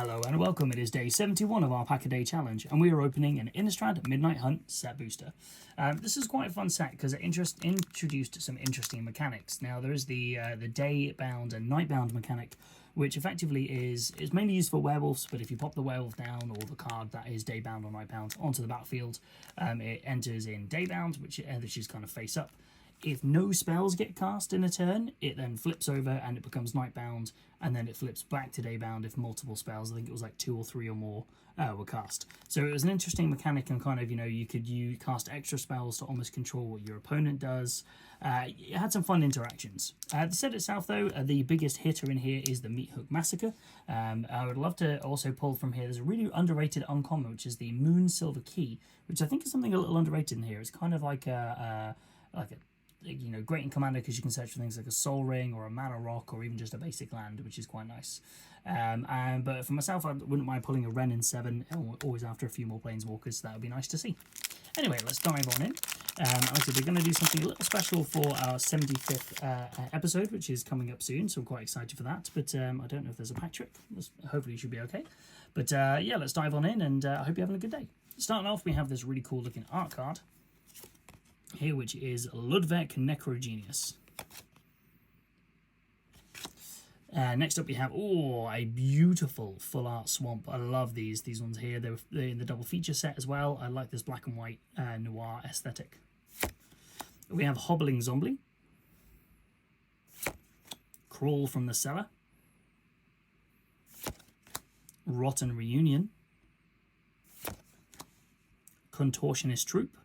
Hello and welcome, it is day 71 of our Pack a Day Challenge, and we are opening an Innistrad Midnight Hunt set booster. This is quite a fun set because it introduced some interesting mechanics. Now there is the day-bound and night-bound mechanic, which effectively is mainly used for werewolves, but if you pop the werewolf down or the card that is day-bound or night-bound onto the battlefield, it enters in day-bound, which is kind of face-up. If no spells get cast in a turn, it then flips over and it becomes nightbound, and then it flips back to daybound if multiple spells, I think it was like 2 or 3 or more, were cast. So it was an interesting mechanic, and kind of, you could cast extra spells to almost control what your opponent does. It had some fun interactions. The set itself, though, the biggest hitter in here is the Meathook Massacre. I would love to also pull from here. There's a really underrated uncommon, which is the Moonsilver Key, which I think is something a little underrated in here. It's kind of like a great in Commander because you can search for things like a Soul Ring or a Mana Rock or even just a basic land, which is quite nice. But for myself, I wouldn't mind pulling a Wrenn in 7, always after a few more Planeswalkers, so that would be nice to see. Anyway, let's dive on in. Like I said, we're going to do something a little special for our 75th episode, which is coming up soon, so I'm quite excited for that. But I don't know if there's a pack trick. Hopefully it should be okay. But yeah, let's dive on in, and I hope you're having a good day. Starting off, we have this really cool looking art card here, which is Ludvek Necrogenius. Next up we have, a beautiful full art swamp. I love these ones here. They're in the double feature set as well. I like this black and white noir aesthetic. We have Hobbling Zombie, Crawl from the Cellar, Rotten Reunion, Contortionist Troop,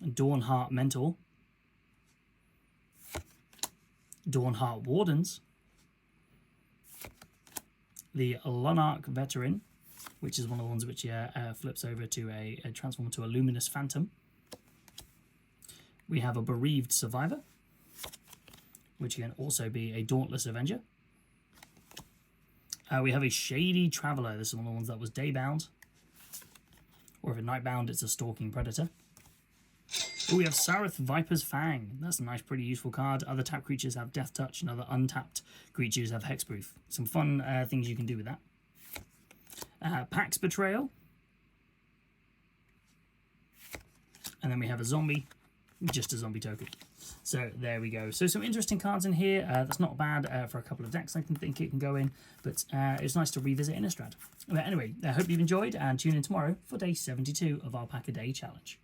Dawnheart Mentor, Dawnheart Wardens, the Lunark Veteran, which is one of the ones which flips over to a transform to a Luminous Phantom. We have a Bereaved Survivor, which can also be a Dauntless Avenger. We have a Shady Traveller. This is one of the ones that was daybound, or if it's nightbound, it's a Stalking Predator. We have Sarith Viper's Fang. That's a nice, pretty useful card. Other tapped creatures have Death Touch, and other untapped creatures have Hexproof. Some fun things you can do with that. Pax Betrayal. And then we have a zombie, just a zombie token. So there we go. So some interesting cards in here. That's not bad for a couple of decks I think it can go in, but it's nice to revisit Innistrad. But anyway, I hope you've enjoyed, and tune in tomorrow for day 72 of our Pack a Day Challenge.